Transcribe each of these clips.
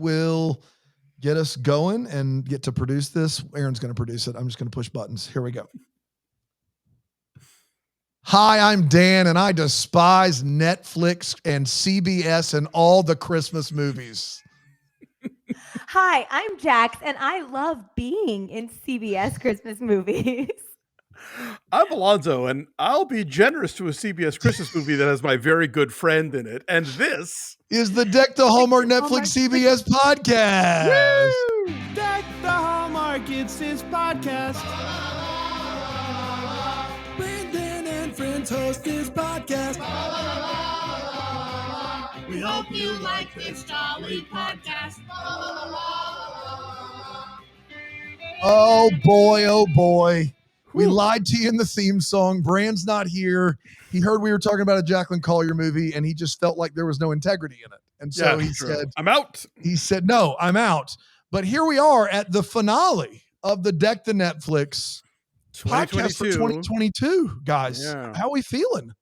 will get us going and get to produce this. Aaron's going to produce it. I'm just going to push buttons. Here we go. Hi, I'm Dan, and I despise Netflix and CBS and all the Christmas movies. Hi, I'm Jax, and I love being in CBS Christmas movies. I'm Alonzo, and I'll be generous to a CBS Christmas movie that has my very good friend in it. And this is the Deck the Hallmark Netflix CBS podcast. Woo! Deck the Hallmark, it's his podcast. Brandon and friends host this podcast. We hope you like this jolly podcast. Oh boy. We lied to you in the theme song. Brand's not here. He heard we were talking about a Jacqueline Collier movie, and he just felt like there was no integrity in it. And so he said, I'm out. He said, no, I'm out. But here we are at the finale of the Deck the Netflix podcast for 2022, guys. Yeah. How are we feeling?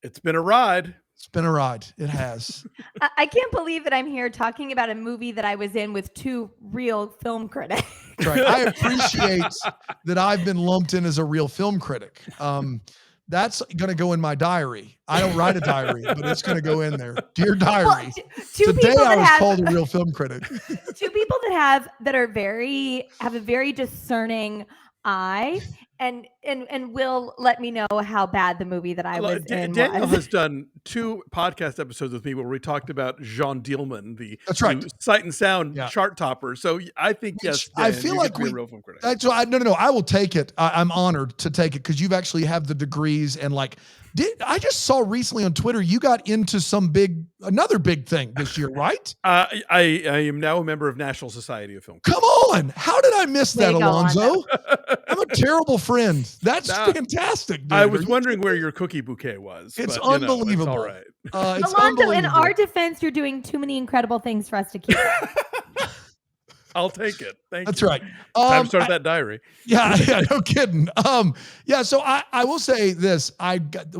It's been a ride. It's been a ride. It has. I can't believe that I'm here talking about a movie that I was in with two real film critics. Right. I appreciate that I've been lumped in as a real film critic. That's going to go in my diary. I don't write a diary, but it's going to go in there. Dear diary. Well, today I was called a real film critic. Two people that have a very discerning eye and will let me know how bad the movie that I was in Daniel was. has done 2 podcast episodes with me where we talked about Jean Dielman, the Sight and Sound chart topper. So I think, yes, Dan, I feel like a real film critic. No, I will take it. I'm honored to take it because you've actually have the degrees and I just saw recently on Twitter you got into another big thing this year, right? I am now a member of National Society of Film Critics. Come on. How did I miss that, Alonzo? I'm a terrible friend. That's fantastic, dude. I was wondering where your cookie bouquet was. It's unbelievable. It's all right. Alonzo, in our defense, you're doing too many incredible things for us to keep. I'll take it. That's you. right. Time to start that diary. Yeah, no kidding. So I will say this.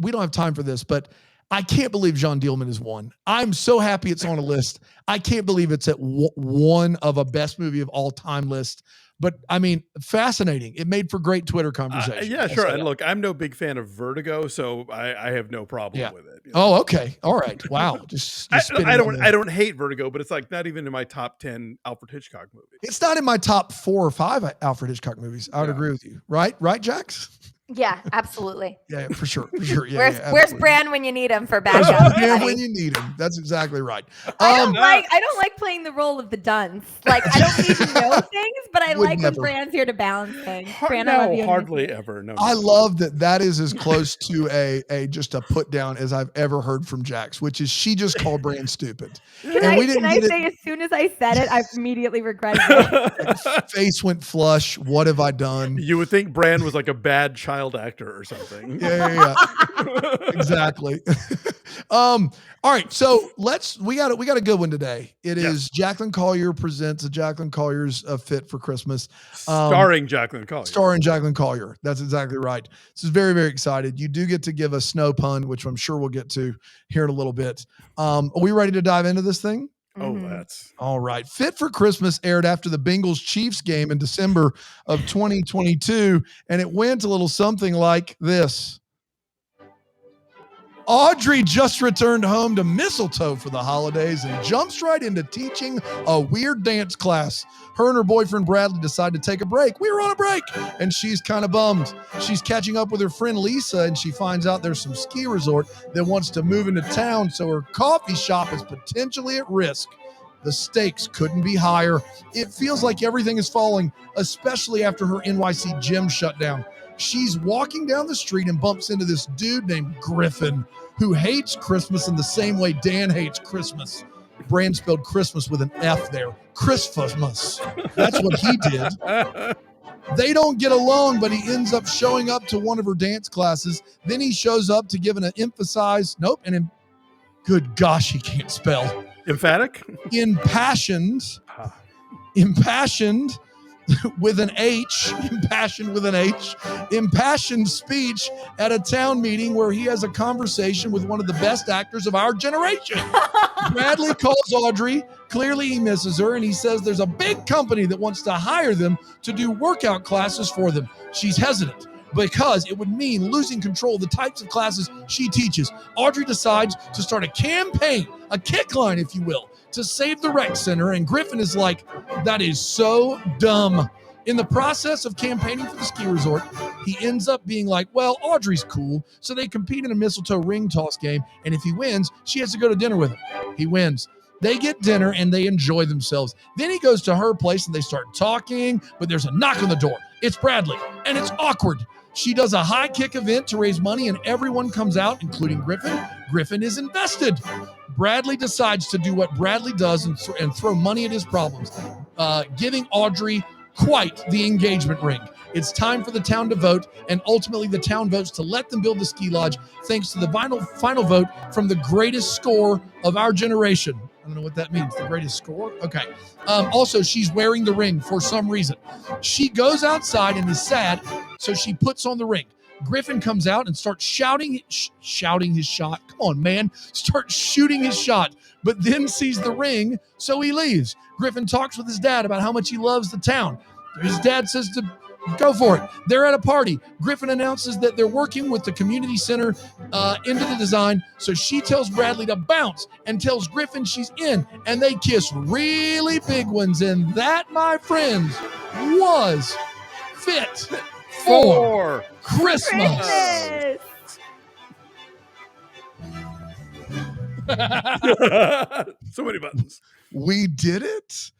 We don't have time for this, but I can't believe Jean Dielman is one. I'm so happy it's on a list. I can't believe it's at one of a best movie of all time list. But I mean, fascinating. It made for great Twitter conversation. Yeah, sure. And look, I'm no big fan of Vertigo, so I have no problem with it. Oh, okay. All right. Wow. I don't hate Vertigo, but it's not even in my top 10 Alfred Hitchcock movies. It's not in my top 4 or 5 Alfred Hitchcock movies. I would agree with you. Right, Jax? Yeah, absolutely. Yeah, for sure. Yeah, where's Bran when you need him for backup? When you need him. That's exactly right. I don't like playing the role of the dunce. I don't need to know things, but I like when Bran's here to balance things. Bran, I love you. Hardly ever. No. I love that is as close to a just a put down as I've ever heard from Jax, which is she just called Bran stupid. Can I say as soon as I said it, I immediately regretted it. Face went flush. What have I done? You would think Bran was like a bad child actor or something. Yeah. Exactly. All right, so we got a good one today. It is Jacqueline Collier presents a Jacqueline Collier's Fit for Christmas, starring Jacqueline Collier. That's exactly right. This is very, very excited. You do get to give a snow pun, which I'm sure we'll get to here in a little bit. Are we ready to dive into this thing? Oh, that's all right. Fit for Christmas aired after the Bengals Chiefs game in December of 2022, and it went a little something like this. Audrey just returned home to Mistletoe for the holidays and jumps right into teaching a weird dance class. Her and her boyfriend Bradley decide to take a break. We were on a break, and she's kind of bummed. She's catching up with her friend Lisa, and she finds out there's some ski resort that wants to move into town, so her coffee shop is potentially at risk. The stakes couldn't be higher. It feels like everything is falling, especially after her NYC gym shut down. She's walking down the street and bumps into this dude named Griffin, who hates Christmas in the same way Dan hates Christmas. Brand spelled Christmas with an F there. Christmas. That's what he did. They don't get along, but he ends up showing up to one of her dance classes. Then he shows up to give an emphasized, good gosh, he can't spell. Emphatic? Impassioned with an H, impassioned with an H, impassioned speech at a town meeting where he has a conversation with one of the best actors of our generation. Bradley calls Audrey. Clearly he misses her, and he says there's a big company that wants to hire them to do workout classes for them. She's hesitant because it would mean losing control of the types of classes she teaches. Audrey decides to start a campaign, a kick line, if you will, to save the rec center, and Griffin is like, that is so dumb. In the process of campaigning for the ski resort, he ends up being like, well, Audrey's cool, so they compete in a mistletoe ring toss game, and if he wins, she has to go to dinner with him. He wins. They get dinner, and they enjoy themselves. Then he goes to her place, and they start talking, but there's a knock on the door. It's Bradley, and it's awkward. She does a high kick event to raise money, and everyone comes out, including Griffin. Griffin is invested. Bradley decides to do what Bradley does and throw money at his problems, giving Audrey quite the engagement ring. It's time for the town to vote, and ultimately the town votes to let them build the ski lodge, thanks to the final vote from the greatest score of our generation. I don't know what that means. The greatest score? Okay. Also, she's wearing the ring for some reason. She goes outside and is sad, so she puts on the ring. Griffin comes out and starts shouting his shot. Come on, man. Starts shooting his shot, but then sees the ring, so he leaves. Griffin talks with his dad about how much he loves the town. His dad says to go for it. They're at a party. Griffin announces that they're working with the community center into the design, so she tells Bradley to bounce and tells Griffin she's in, and they kiss really big ones, and that, my friends, was Fit for Christmas. So many buttons. We did it.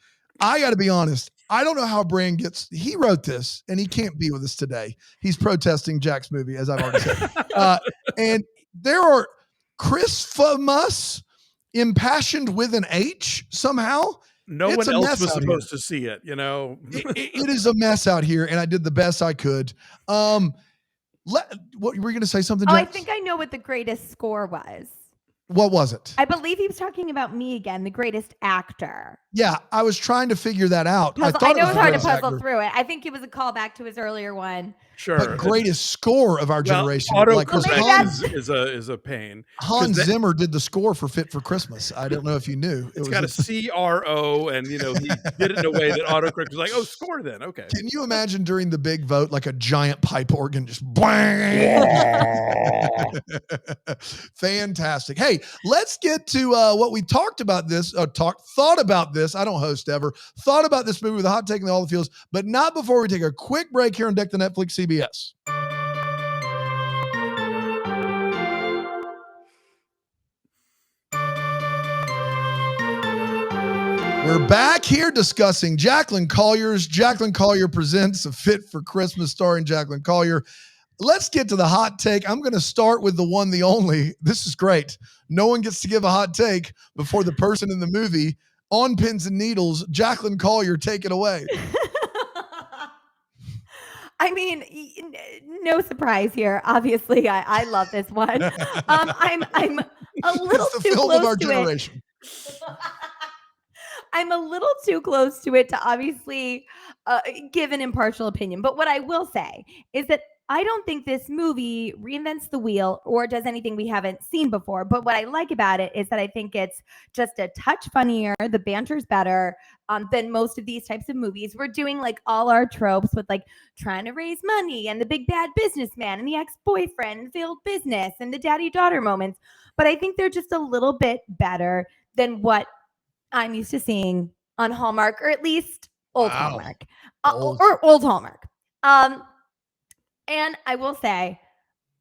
I got to be honest. I don't know how Brand he wrote this and he can't be with us today. He's protesting Jack's movie, as I've already said. And there are Christmas impassioned with an H somehow. No one else was supposed to see it, you know. It is a mess out here, and I did the best I could. What were you going to say something, Jack? I think I know what the greatest score was. What was it? I believe he was talking about me again, the greatest actor. Yeah, I was trying to figure that out. I know it was hard to puzzle through it. I think it was a callback to his earlier one. Sure. But greatest score of our generation. Is a pain. Hans Zimmer did the score for Fit for Christmas. I don't know if you knew. It's got a CRO, and he did it in a way that autocorrect was like, oh, score then. Okay. Can you imagine during the big vote, like a giant pipe organ just bang? Fantastic. Hey, let's get to what we talked about thought about this. I don't host ever. Thought about this movie with a hot take in all the fields, but not before we take a quick break here on Deck the Netflix CBS. We're back here discussing Jacqueline Collier's Jacqueline Collier Presents, A Fit for Christmas starring Jacqueline Collier. Let's get to the hot take. I'm going to start with the one, the only. This is great. No one gets to give a hot take before the person in the movie. On pins and needles, Jacqueline Collier, take it away. I mean, no surprise here. Obviously, I love this one. I'm a little too close to it. I'm a little too close to it to obviously give an impartial opinion. But what I will say is that I don't think this movie reinvents the wheel or does anything we haven't seen before. But what I like about it is that I think it's just a touch funnier. The banter's better than most of these types of movies. We're doing like all our tropes with like trying to raise money and the big bad businessman and the ex-boyfriend and failed business and the daddy-daughter moments. But I think they're just a little bit better than what I'm used to seeing on Hallmark, or at least old Hallmark, or old Hallmark. And I will say,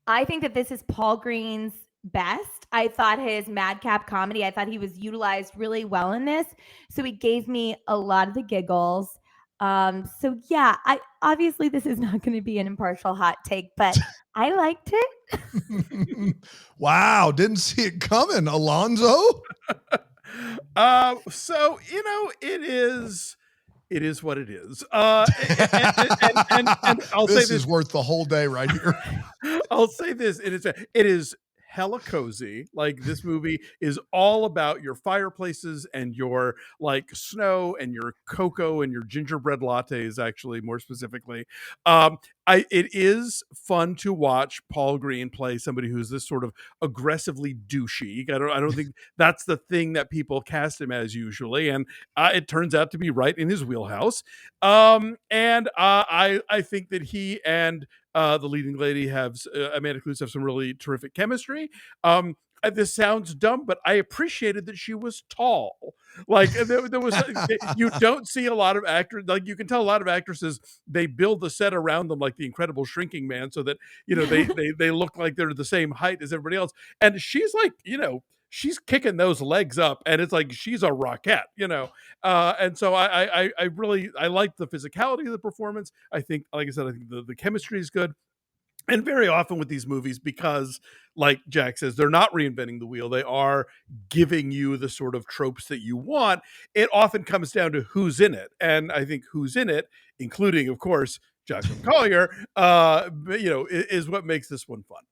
I think that this is Paul Green's best. I thought his madcap comedy, I thought he was utilized really well in this. So he gave me a lot of the giggles. So yeah, obviously this is not going to be an impartial hot take, but I liked it. Wow, didn't see it coming, Alonzo. So it is what it is. And I'll say this is worth the whole day right here. I'll say this. It is hella cozy. Like, this movie is all about your fireplaces and your like snow and your cocoa and your gingerbread lattes, actually, more specifically. It is fun to watch Paul Green play somebody who's this sort of aggressively douchey. I don't think that's the thing that people cast him as usually, and it turns out to be right in his wheelhouse. I think that he and the leading lady Amanda Kloots have some really terrific chemistry. This sounds dumb, but I appreciated that she was tall. Like, there was, you don't see a lot of actors. Like, you can tell a lot of actresses, they build the set around them like the Incredible Shrinking Man, so that they look like they're the same height as everybody else. And she's like, she's kicking those legs up, and it's like she's a rockette, and so I really like the physicality of the performance. I think, like I said, I think the chemistry is good. And very often with these movies, because like Jack says, they're not reinventing the wheel, they are giving you the sort of tropes that you want. It often comes down to who's in it. And I think who's in it, including, of course, Jacqueline Collier, is what makes this one fun.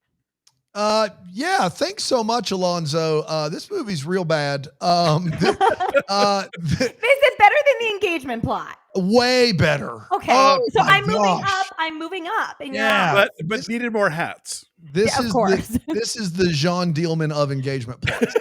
Yeah, thanks so much, Alonzo. This movie's real bad. Is it better than the engagement plot? Way better. Okay, so I'm moving up. I'm moving up. Yeah, but needed more hats. This is the Jean Dielman of engagement plots.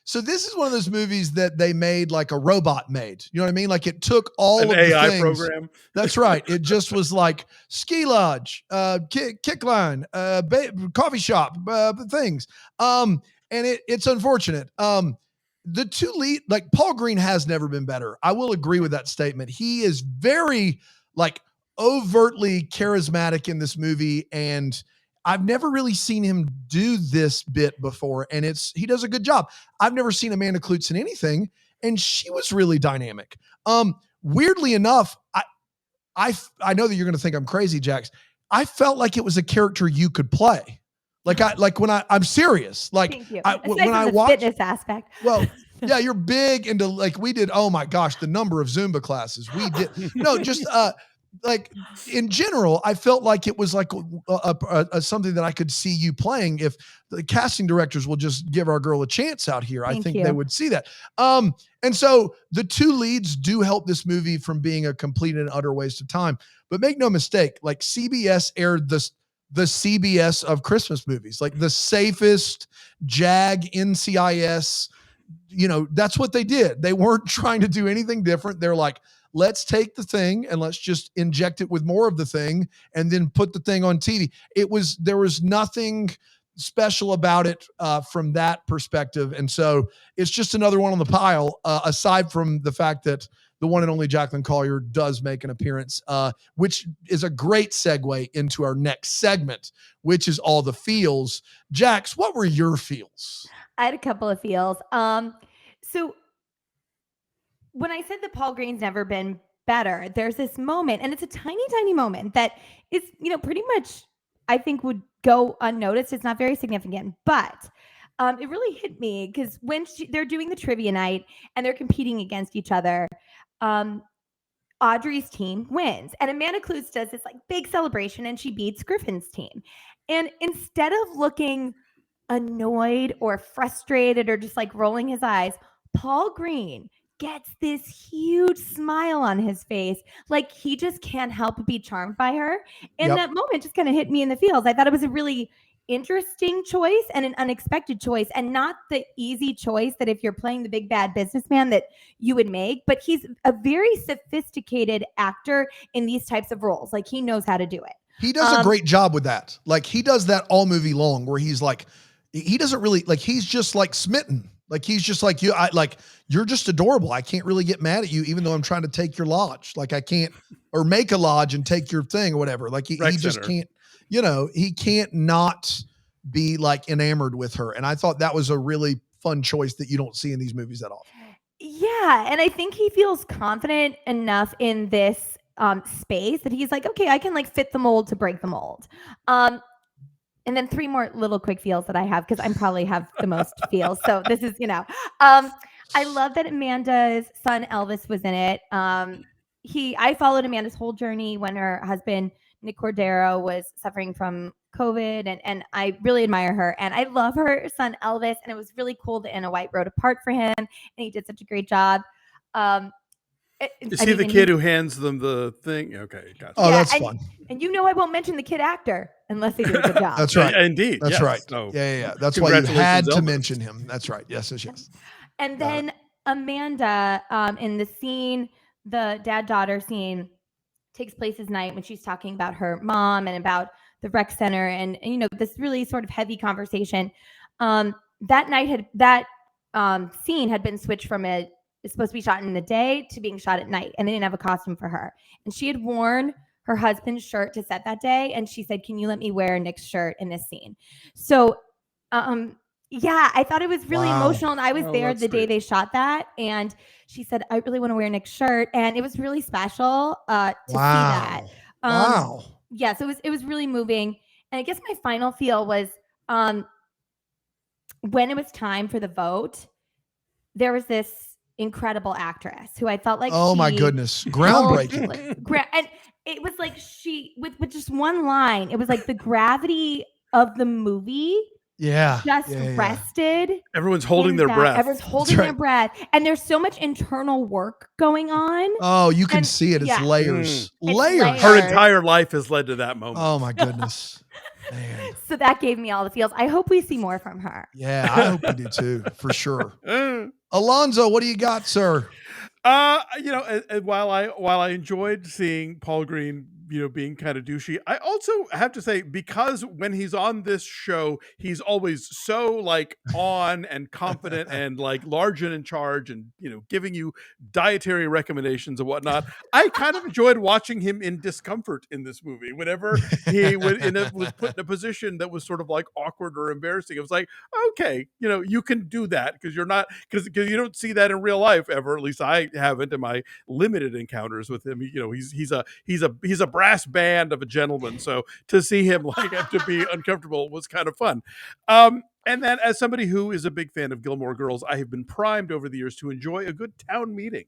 So this is one of those movies that they made like a robot made. You know what I mean? Like, it took all of the AI things. program. That's right. It just was like ski lodge, kick line, coffee shop, things. And it's unfortunate. The two lead, like, Paul Green has never been better. I will agree with that statement. He is very like overtly charismatic in this movie, and I've never really seen him do this bit before, and he does a good job. I've never seen Amanda Kloots in anything, and she was really dynamic. Weirdly enough, I know that you're going to think I'm crazy, Jax. I felt like it was a character you could play. I'm serious. Like, thank you. When I watch fitness aspect. Well, yeah, you're big into, like, we did. Oh my gosh, the number of Zumba classes we did. No, just like, in general, I felt like it was like a something that I could see you playing. If the casting directors will just give our girl a chance out here, I think they would see that. And so the two leads do help this movie from being a complete and utter waste of time. But make no mistake, like, CBS aired the CBS of Christmas movies, like the safest JAG NCIS. That's what they did. They weren't trying to do anything different. They're like, let's take the thing and let's just inject it with more of the thing and then put the thing on TV. There was nothing special about it from that perspective. And so it's just another one on the pile, aside from the fact that the one and only Jacqueline Collier does make an appearance, which is a great segue into our next segment, which is all the feels. Jax, what were your feels? I had a couple of feels. So when I said that Paul Green's never been better, there's this moment, and it's a tiny, tiny moment that is, pretty much, I think, would go unnoticed. It's not very significant, but it really hit me because when they're doing the trivia night and they're competing against each other, Audrey's team wins, and Amanda Kloots does this like big celebration, and she beats Griffin's team. And instead of looking annoyed or frustrated or just like rolling his eyes, Paul Green gets this huge smile on his face. Like, he just can't help but be charmed by her. And that moment just kind of hit me in the feels. I thought it was a really interesting choice and an unexpected choice, and not the easy choice that if you're playing the big bad businessman that you would make. But he's a very sophisticated actor in these types of roles. Like, he knows how to do it. He does a great job with that. Like, he does that all movie long, where he's like, he doesn't really, like, he's just like smitten. Like, he's just like, you're just adorable. I can't really get mad at you, even though I'm trying to take your lodge. Like, I can't, or make a lodge and take your thing or whatever. Like, he just can't, he can't not be like enamored with her. And I thought that was a really fun choice that you don't see in these movies that often. Yeah. And I think he feels confident enough in this space that he's like, okay, I can like fit the mold to break the mold. And then 3 more little quick feels that I have, because I probably have the most feels. So this is, I love that Amanda's son Elvis was in it. I followed Amanda's whole journey when her husband Nick Cordero was suffering from COVID, and I really admire her, and I love her son Elvis, and it was really cool that Anna White wrote a part for him, and he did such a great job. Is he the kid who hands them the thing? Okay, gotcha. Oh, that's fun. And I won't mention the kid actor unless they do a good job. That's right. Indeed. That's yes. right. So, yeah. That's why you had to Elvis. mention him. That's right. Yes. And then Amanda, in the scene, the dad-daughter scene takes place this night when she's talking about her mom and about the rec center and this really sort of heavy conversation. That night scene had been switched from it's supposed to be shot in the day to being shot at night, and they didn't have a costume for her. And she had worn her husband's shirt to set that day, and she said, "Can you let me wear Nick's shirt in this scene?" So, I thought it was really emotional, and I was there the day they shot that, and she said, "I really want to wear Nick's shirt," and it was really special to see that. Yeah, so it was really moving. And I guess my final feel was when it was time for the vote, there was this incredible actress who I felt like my goodness, groundbreaking. And it was like she with just one line, it was like the gravity of the movie rested. Everyone's holding their breath. Everyone's holding their breath. And there's so much internal work going on. Oh, you can see it. It's layers. Layers. Her entire life has led to that moment. Oh my goodness. Man. So that gave me all the feels. I hope we see more from her. Yeah, I hope we do too, for sure. Alonzo, what do you got, sir? While I enjoyed seeing Paul Green, being kind of douchey, I also have to say, because when he's on this show, he's always so like on and confident and like large and in charge and, giving you dietary recommendations and whatnot. I kind of enjoyed watching him in discomfort in this movie. Whenever he was put in a position that was sort of like awkward or embarrassing, it was like, okay, you can do that because you're not, because you don't see that in real life ever. At least I haven't in my limited encounters with him. He's a brass band of a gentleman. So to see him like have to be uncomfortable was kind of fun. And then as somebody who is a big fan of Gilmore Girls, I have been primed over the years to enjoy a good town meeting.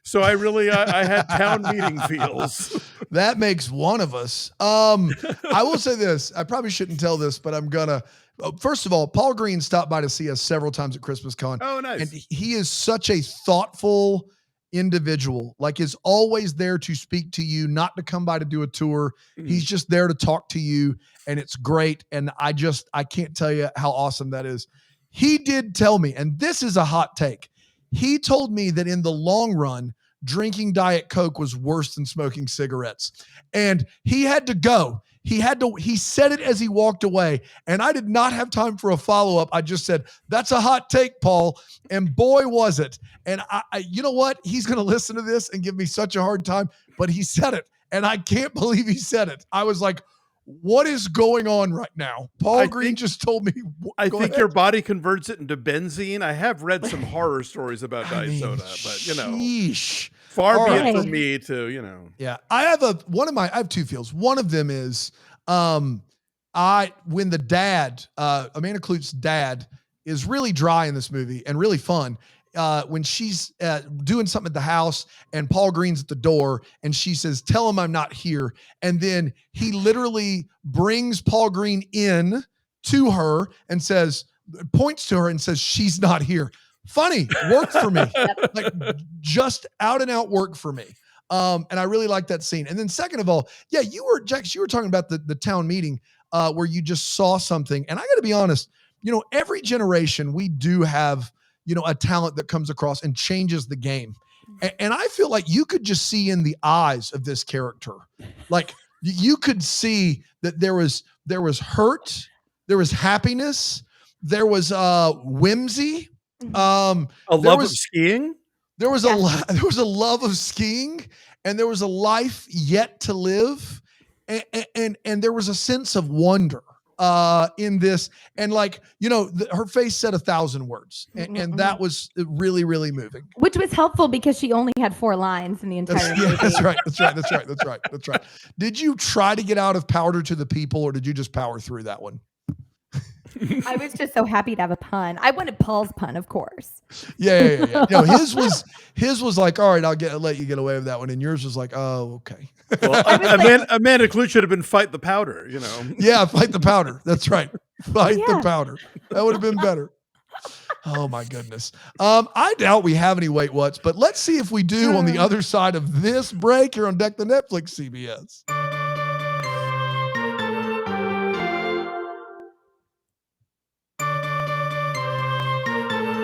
So I really, I had town meeting feels. That makes one of us. I will say this. I probably shouldn't tell this, but I'm gonna. First of all, Paul Green stopped by to see us several times at Christmas Con. Oh, nice. And he is such a thoughtful individual, like is always there to speak to you, not to come by to do a tour. He's just there to talk to you, and it's great. And I can't tell you how awesome that is. He did tell me, and this is a hot take. He told me that in the long run, drinking Diet Coke was worse than smoking cigarettes. And he had to go. He said it as he walked away, and I did not have time for a follow-up. I just said, that's a hot take, Paul. And boy, was it. And I you know what? He's going to listen to this and give me such a hard time, but he said it. And I can't believe he said it. I was like, what is going on right now? Paul Green just told me. I think your body converts it into benzene. I have read some horror stories about diet soda, but sheesh. Far be it from me to, Yeah. I have two feels. One of them is when the dad, Amanda Klut's dad, is really dry in this movie and really fun. When she's doing something at the house and Paul Green's at the door and she says, "Tell him I'm not here." And then he literally brings Paul Green in to her and points to her and says, "She's not here." Funny, worked for me. Like just out and out work for me. And I really like that scene. And then second of all, Jax, you were talking about the town meeting where you just saw something. And I got to be honest, every generation we do have, a talent that comes across and changes the game. And I feel like you could just see in the eyes of this character, like you could see that there was hurt, there was happiness, there was whimsy. A love of skiing. There was a love of skiing, and there was a life yet to live, and there was a sense of wonder in this. And her face said 1,000 words, and that was really, really moving. Which was helpful because she only had 4 lines in the entire movie. That's right. Did you try to get out of Powder to the People, or did you just power through that one? I was just so happy to have a pun. I wanted Paul's pun, of course. Yeah. No, his was like, all right, let you get away with that one, and yours was like, oh, okay. Well, Amanda Clute should have been fight the powder, Yeah, fight the powder. That's right. Fight the Yeah. powder. That would have been better. Oh my goodness. I doubt we have any wait what's, but let's see if we do on the other side of this break here on Deck the Netflix CBS.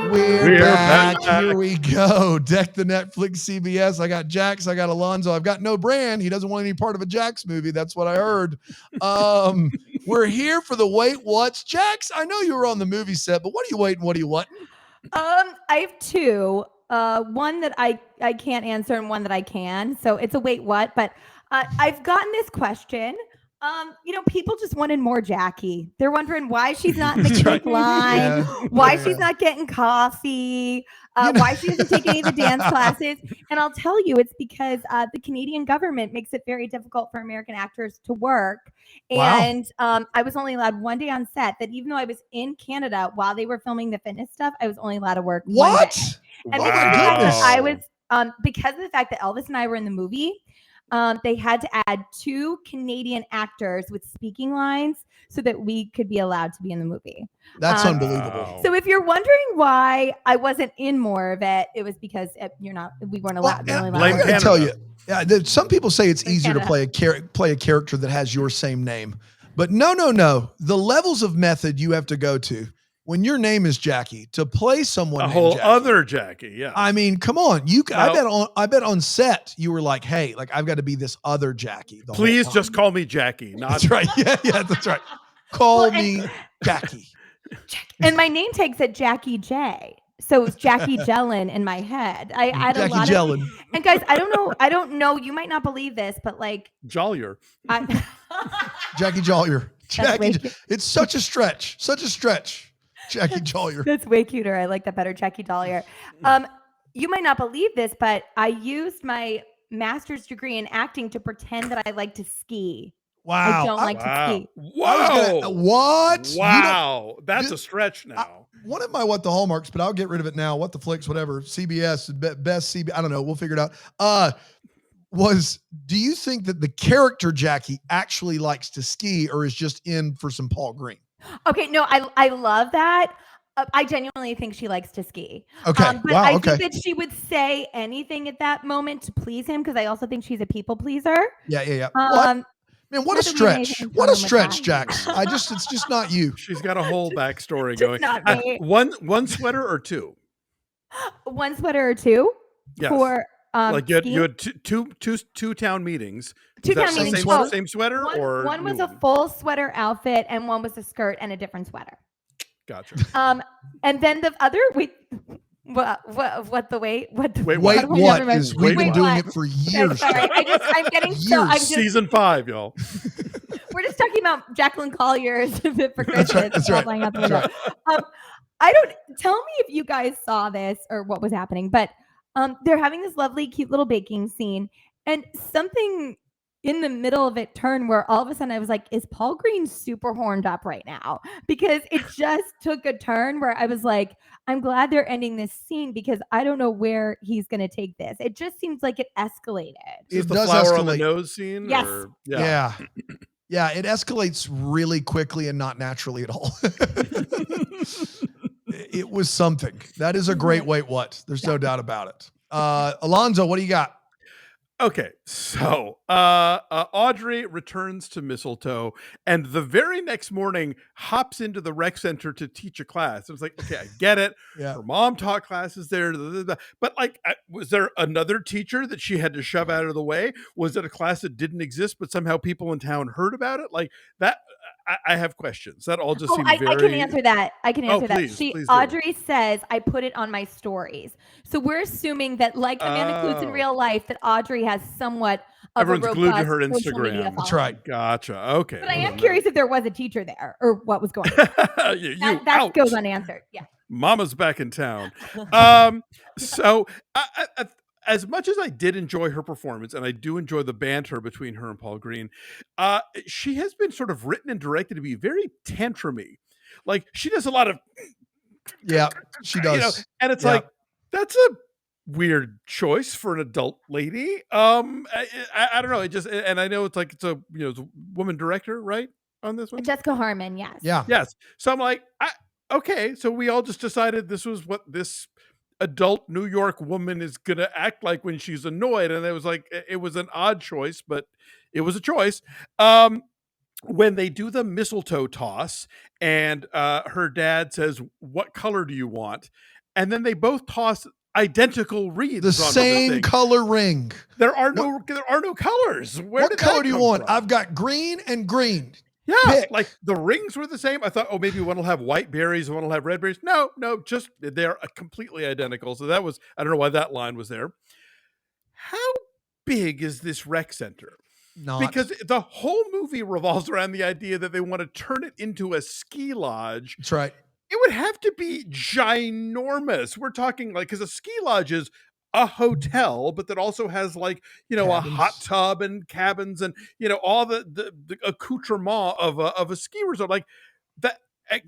We're back. Here we go. Deck the Netflix CBS. I got Jax. I got Alonzo. I've got no Brand. He doesn't want any part of a Jax movie. That's what I heard. We're here for the wait what's. Jax, I know you were on the movie set, but what are you waiting? What are you wanting? I have two. One that I can't answer and one that I can. So it's a wait what, but I've gotten this question. People just wanted more Jackie. They're wondering why she's not in the cake line, why she's not getting coffee, why she doesn't take any of the dance classes. And I'll tell you, it's because the Canadian government makes it very difficult for American actors to work. Wow. And I was only allowed one day on set. That even though I was in Canada while they were filming the fitness stuff, I was only allowed to work one What? day. And because of the fact that Elvis and I were in the movie, they had to add 2 Canadian actors with speaking lines so that we could be allowed to be in the movie. That's unbelievable. So if you're wondering why I wasn't in more of it, it was because we weren't allowed. I gotta tell you, some people say it's easier to play a character that has your same name, but no. The levels of method you have to go to when your name is Jackie to play someone a named whole Jackie. other Jackie. Yeah. I mean, come on. I bet on set you were like, hey, like I've got to be this other Jackie. Please just call me Jackie. That's right. Yeah, that's right. Call me Jackie. And my name tag said Jackie J. So it's Jackie Jellin in my head. I had Jackie a lot Jellin. And guys, I don't know. You might not believe this, but like Jollier. Jackie Jollier. It's such a stretch. Jackie Jollier. That's way cuter. I like that better, Jackie Jollier. You might not believe this, but I used my master's degree in acting to pretend that I like to ski. Wow. I don't like to ski. Wow. What? Wow. That's a stretch now. One of my What the Hallmarks, but I'll get rid of it now. What the Flicks, whatever. CBS, best CBS. I don't know. We'll figure it out. Do you think that the character Jackie actually likes to ski or is just in for some Paul Green? Okay, no, I love that. I genuinely think she likes to ski. Okay, but I think that she would say anything at that moment to please him because I also think she's a people pleaser. Yeah. Man, what a stretch! What a stretch, Jax. It's just not you. She's got a whole backstory going. Not me. One sweater or 2? One sweater or 2? Yes. For like you had two town meetings. Same sweater or one was a full sweater outfit and one was a skirt and a different sweater. Gotcha. And then the other we've been doing it for years. Sorry, I'm getting season 5, y'all. We're just talking about Jacqueline Collier's Fit for Christmas. That's right. I don't tell me if you guys saw this or what was happening, but they're having this lovely, cute little baking scene, and something in the middle of it turned where all of a sudden I was like, is Paul Green super horned up right now? Because it just took a turn where I was like, I'm glad they're ending this scene because I don't know where he's going to take this. It just seems like it escalated. It does flower escalate on the nose scene? Yes. Yeah, it escalates really quickly and not naturally at all. It was something. That is a great wait what. There's no doubt about it. Alonzo, what do you got? Okay, so Audrey returns to Mistletoe and the very next morning hops into the rec center to teach a class. I was like, okay, I get it. Yeah. Her mom taught classes there. But like, was there another teacher that she had to shove out of the way? Was it a class that didn't exist, but somehow people in town heard about it? Like that, I have questions. That all just seems very... I can answer that. Please Audrey says, I put it on my stories. So we're assuming that like Amanda Klutz in real life, that Audrey has somewhat of everyone's a glued to her social media Instagram. following. That's right. Gotcha. Okay. But I am curious if there was a teacher there or what was going on. that goes unanswered. Yeah. Mama's back in town. So as much as I did enjoy her performance, and I do enjoy the banter between her and Paul Green, she has been sort of written and directed to be very tantrumy. Like she does a lot of, Yeah, she does. and it's Yeah. like, that's a weird choice for an adult lady. I don't know. It just, and I know it's like, it's a woman director, right? On this one? Jessica Harmon, yes. Yeah. Yes. So I'm like, okay, so we all just decided this was what this adult New York woman is going to act like when she's annoyed. And it was like, it was an odd choice, but it was a choice. When they do the mistletoe toss and her dad says, what color do you want? And then they both toss identical wreaths. The same color ring. There are no colors. What color do you want? I've got green and green. Yeah, Pick. like the rings were the same. I thought, oh, maybe one will have white berries, one will have red berries. No, just they're completely identical. So that was, I don't know why that line was there. How big is this rec center? Because the whole movie revolves around the idea that they want to turn it into a ski lodge. That's right. It would have to be ginormous. We're talking like, because a ski lodge is a hotel, but that also has like, cabins. A hot tub and cabins and, all the accoutrement of a ski resort. Like that,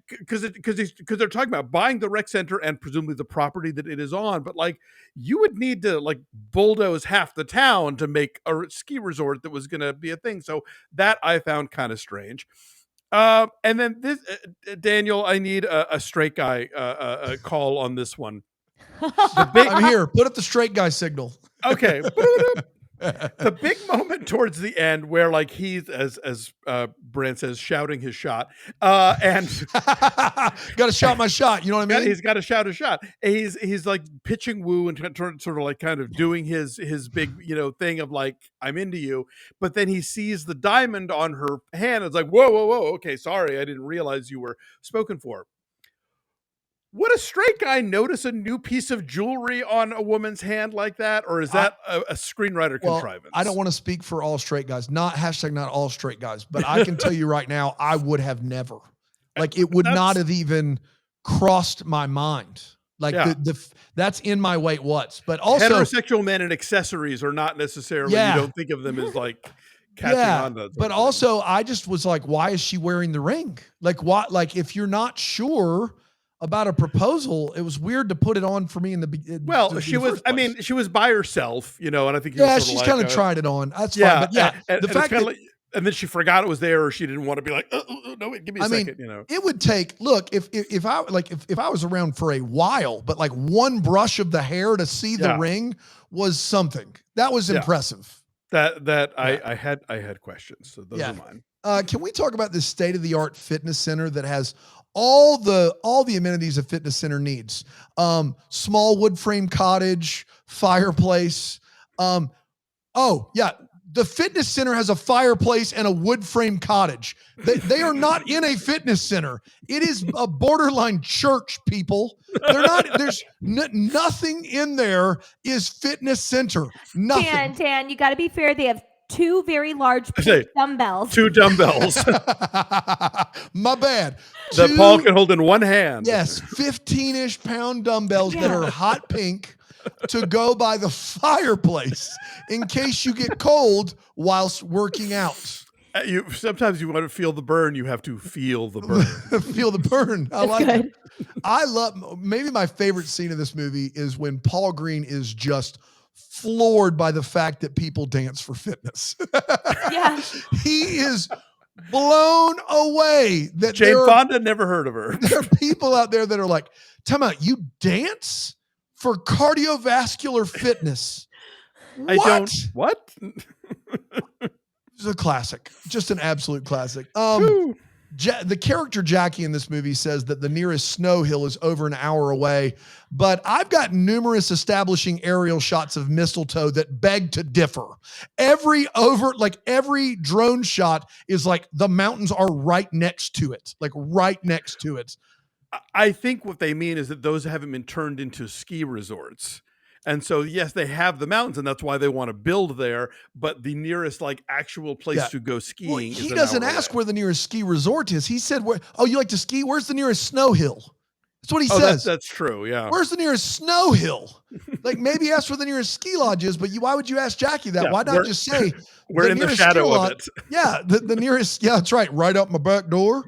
because they're talking about buying the rec center and presumably the property that it is on, but like you would need to like bulldoze half the town to make a ski resort that was going to be a thing. So that I found kind of strange. And then this, Daniel, I need a straight guy call on this one. I'm here. Put up the straight guy signal. Okay. The big moment towards the end where like he's, as Brand says, shouting his shot, and got to shout my shot. You know what I mean? He's got to shout a shot. He's like pitching woo and sort of like kind of doing his big, thing of like, I'm into you. But then he sees the diamond on her hand. It's like, whoa. Okay. Sorry. I didn't realize you were spoken for. Would a straight guy notice a new piece of jewelry on a woman's hand like that? Or is that a screenwriter contrivance? I don't want to speak for all straight guys, not all straight guys, but I can tell you right now, I would have never, like it would not have even crossed my mind. Like that's in my wait what's, but also heterosexual men and accessories are not necessarily, you don't think of them as like catching on to. But also I just was like, why is she wearing the ring? Like what, like if you're not sure about a proposal, it was weird to put it on for me in the beginning. Well, she was by herself, and I think she's kind of tried it on. That's fine. But the fact that, and then she forgot it was there, or she didn't want to be like, no, wait, give me a second. It would take. Look, if I was around for a while, but like one brush of the hair to see the ring was something that was impressive. I had questions, so those are mine. Can we talk about this state-of-the-art fitness center that has all the amenities a fitness center needs? Small wood frame cottage, fireplace. The fitness center has a fireplace and a wood frame cottage. They are not in a fitness center. It is a borderline church, people. They're not. There's nothing in there is fitness center. Nothing. Tan, you got to be fair. They have two very large dumbbells. Two dumbbells. My bad. That Paul can hold in one hand. Yes, 15-ish pound dumbbells that are hot pink to go by the fireplace in case you get cold whilst working out. Sometimes you want to feel the burn. You have to feel the burn. Feel the burn. I like it. I love. Maybe my favorite scene of this movie is when Paul Green is just floored by the fact that people dance for fitness. Yeah. He is blown away that Jane Fonda, never heard of her. There are people out there that are like, time out, you dance for cardiovascular fitness? What? It's a classic. Just an absolute classic. The character Jackie in this movie says that the nearest snow hill is over an hour away, but I've got numerous establishing aerial shots of mistletoe that beg to differ. Every drone shot is like the mountains are right next to it, like right next to it. I think what they mean is that those haven't been turned into ski resorts. And so, yes, they have the mountains, and that's why they want to build there. But the nearest, like, actual place to go skiing. Well, he doesn't ask where the nearest ski resort is. He said, you like to ski? Where's the nearest snow hill? That's what he says. That's true, yeah. Where's the nearest snow hill? Like, maybe ask where the nearest ski lodge is, but why would you ask Jackie that? Why not just say, we're in the shadow of it? Yeah, the nearest, that's right up my back door.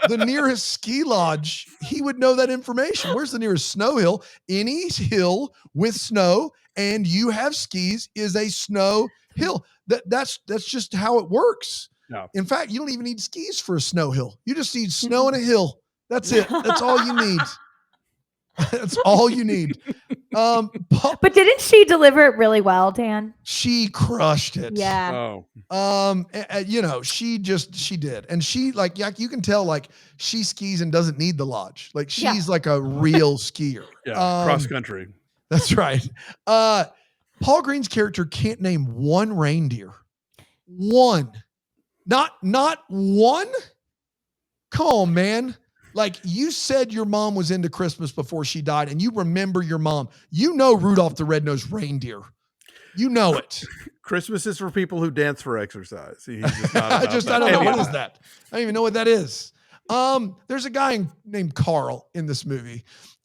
the nearest ski lodge, he would know that information. Where's the nearest snow hill? Any hill with snow and you have skis is a snow hill. That's just how it works. No. In fact, you don't even need skis for a snow hill. You just need snow and a hill. That's it. That's all you need. That's all you need. But didn't she deliver it really well, Dan? She crushed it. Yeah. Oh. She did. And she like you can tell like she skis and doesn't need the lodge. Like she's like a real skier. Yeah, cross country. That's right. Paul Green's character can't name one reindeer. One. Not one? Come on, man. Like you said your mom was into Christmas before she died and you remember your mom. You know Rudolph the Red-Nosed Reindeer. You know it. Christmas is for people who dance for exercise. He's just not I don't know. What is that? I don't even know what that is. There's a guy named Carl in this movie.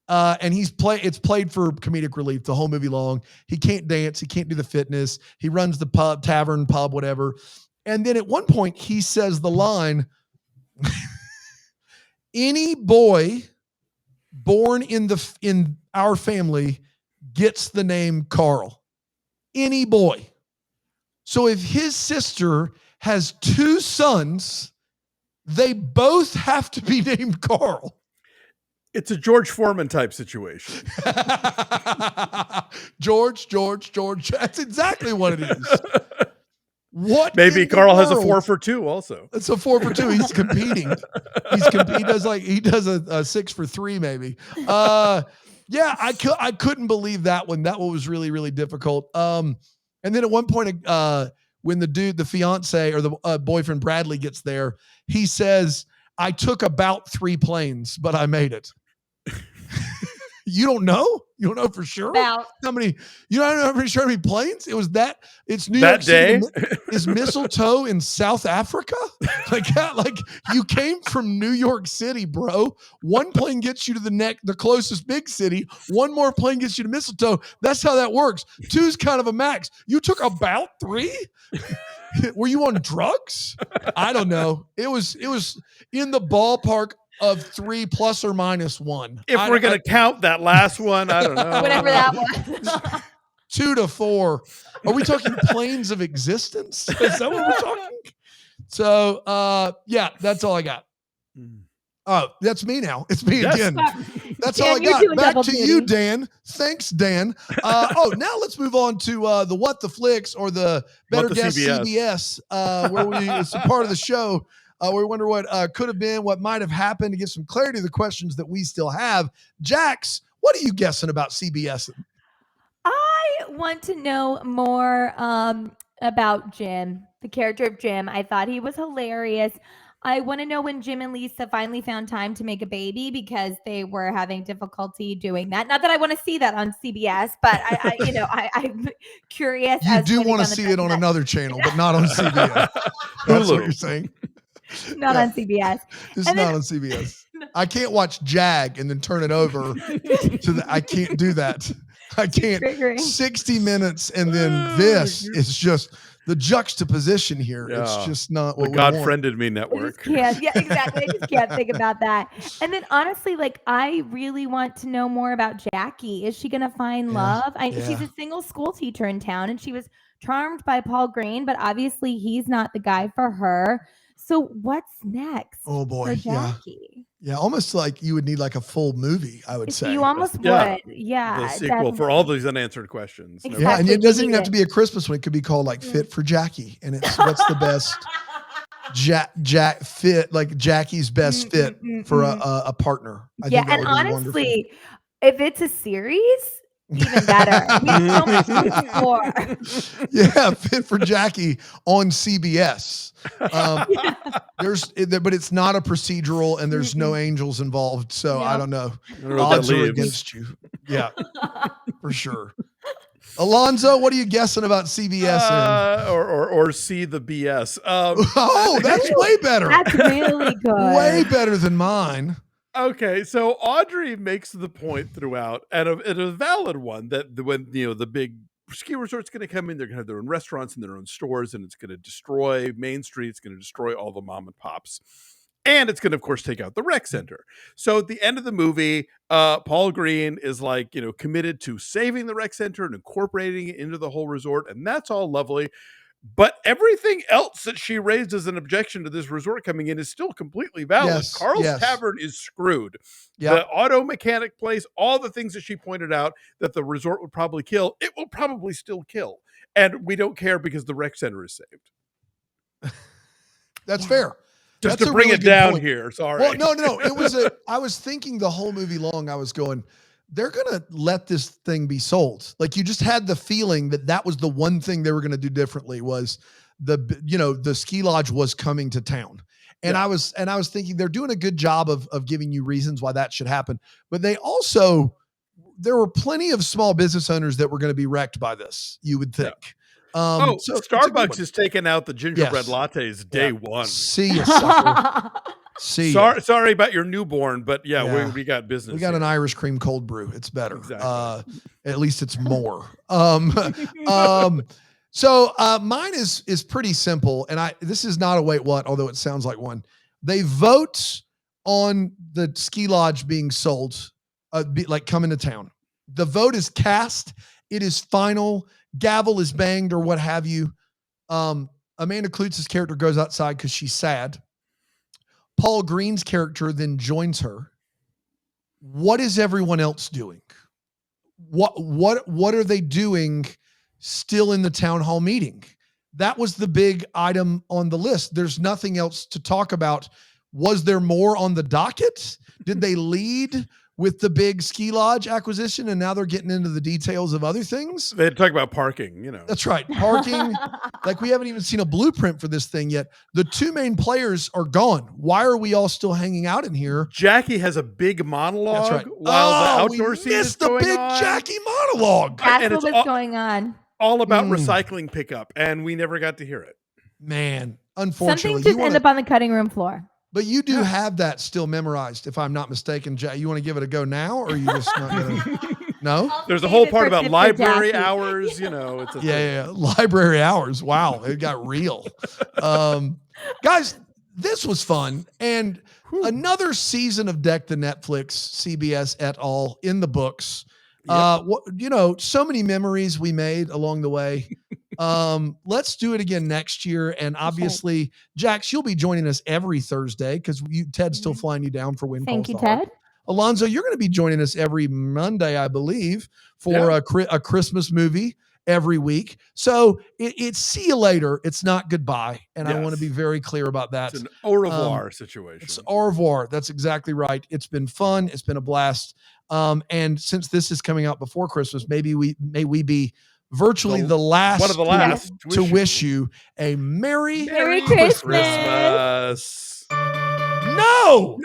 And it's played for comedic relief the whole movie long. He can't dance. He can't do the fitness. He runs the tavern, whatever. And then at one point he says the line, any boy born in our family gets the name Carl. Any boy. So if his sister has two sons, they both have to be named Carl. It's a George Foreman type situation. George. That's exactly what it is. What? Maybe Carl has a 4 for 2 also. It's a 4 for 2. He's competing. He does a 6 for 3 maybe. Yeah, I couldn't believe that one. That one was really, really difficult. And then at one point, when the fiance or the boyfriend Bradley gets there, he says, I took about 3 planes, but I made it. You don't know? You don't know for sure? About How many? You don't know how many planes? It was that. It's New That York City. day? Is mistletoe in South Africa? Like you came from New York City, bro. One plane gets you to the closest big city. One more plane gets you to mistletoe. That's how that works. 2's kind of a max. You took about 3? Were you on drugs? I don't know. It was in the ballpark of 3 plus or minus 1. If we're going to count that last one, I don't know. whatever that was. 2 to 4. Are we talking planes of existence? Is that what we're talking? So, yeah, that's all I got. Oh, that's me now. It's me again. That's all I got. Back to you, Dan. Thanks, Dan. Now let's move on to the What the Flicks or the Better Guess CBS, where it's a part of the show where we wonder what could have been, what might have happened, to give some clarity to the questions that we still have. Jax, what are you guessing about CBS? I want to know more about Jim, the character of Jim. I thought he was hilarious. I want to know when Jim and Lisa finally found time to make a baby because they were having difficulty doing that. Not that I want to see that on CBS, but I'm curious. You do want to see it on another channel, but not on CBS. That's what you're saying. Not on CBS. It's not on CBS. I can't watch Jag and then turn it over to I can't do that. I can't. 60 minutes and then this is just the juxtaposition here. Yeah. It's just not what the God friended me network. Yeah, exactly. I just can't think about that. And then honestly, I really want to know more about Jackie. Is she going to find love? She's a single school teacher in town and she was charmed by Paul Green, but obviously he's not the guy for her. So what's next? Oh boy, for Jackie? Yeah, almost like you would need a full movie, I would say. You almost would. Yeah. The sequel for all these unanswered questions. Exactly. Yeah, and it doesn't even have to be a Christmas one. It could be called Fit for Jackie. And it's what's the best fit, Jackie's best fit for a partner. I think that would be honestly, if it's a series, even better. More. Yeah, Fit for Jackie on CBS. But it's not a procedural, and there's no angels involved. So I don't know. Odds are against you. Yeah, for sure. Alonzo, what are you guessing about CBS? Or see the BS. That's way better. That's really good. Way better than mine. Okay, so Audrey makes the point throughout, and a valid one, that when the big ski resort's going to come in, they're going to have their own restaurants and their own stores, and it's going to destroy Main Street. It's going to destroy all the mom and pops. And it's going to, of course, take out the rec center. So at the end of the movie, Paul Green is like, committed to saving the rec center and incorporating it into the whole resort. And that's all lovely. But everything else that she raised as an objection to this resort coming in is still completely valid. Yes, Carl's yes. Tavern is screwed. Yep. The auto mechanic place, all the things that she pointed out that the resort would probably kill, it will probably still kill. And we don't care because the rec center is saved. That's fair. Just That's to a bring really it good down point. here. Sorry. Well, no. It was I was thinking the whole movie long, I was going, they're going to let this thing be sold. Like, you just had the feeling that was the one thing they were going to do differently, was the ski lodge was coming to town. And Yeah. I was thinking they're doing a good job of giving you reasons why that should happen. But there were plenty of small business owners that were going to be wrecked by this, you would think. So it's a good Starbucks one. has taken out the gingerbread Yes. lattes day one. See you, sucker. See ya. Sorry about your newborn, but Yeah. we got business. We got an here. Irish cream cold brew. It's better. Exactly. At least it's more. So mine is pretty simple, and this is not a wait what, although it sounds like one. They vote on the ski lodge being sold, coming to town. The vote is cast. It is final. Gavel is banged or what have you. Amanda Klutz's character goes outside because she's sad. Paul Green's character then joins her. What is everyone else doing? What are they doing still in the town hall meeting? That was the big item on the list. There's nothing else to talk about. Was there more on the docket? Did they lead with the big ski lodge acquisition and now they're getting into the details of other things? They talk about parking, That's right. Parking. Like, we haven't even seen a blueprint for this thing yet. The two main players are gone. Why are we all still hanging out in here? Jackie has a big monologue That's right. while the outdoor we scene is missed the going big on. Jackie monologue. That's And what it's was going on. All about Mm. recycling pickup, and we never got to hear it. Man, Some unfortunately, things just end up on the cutting room floor. but you do have that still memorized, if I'm not mistaken. You want to give it a go now, or are you just not going to? No? There's a Save whole it part for about Sister library Jackie. hours. It's a thing. Yeah. Library hours. Wow, it got real. Guys, this was fun. And another season of Deck the Netflix, CBS et al. In the books. So many memories we made along the way. Let's do it again next year. And obviously, Jax, you'll be joining us every Thursday because Ted's still flying you down for Win Thank Calls you, the Heart. Ted. Alonzo, you're going to be joining us every Monday, I believe, for a Christmas movie every week. So it's see you later. It's not goodbye. And I want to be very clear about that. It's an au revoir situation. It's au revoir. That's exactly right. It's been fun. It's been a blast. And since this is coming out before Christmas, may we be virtually the last one of the last to wish you a Merry Merry Christmas. Christmas. No!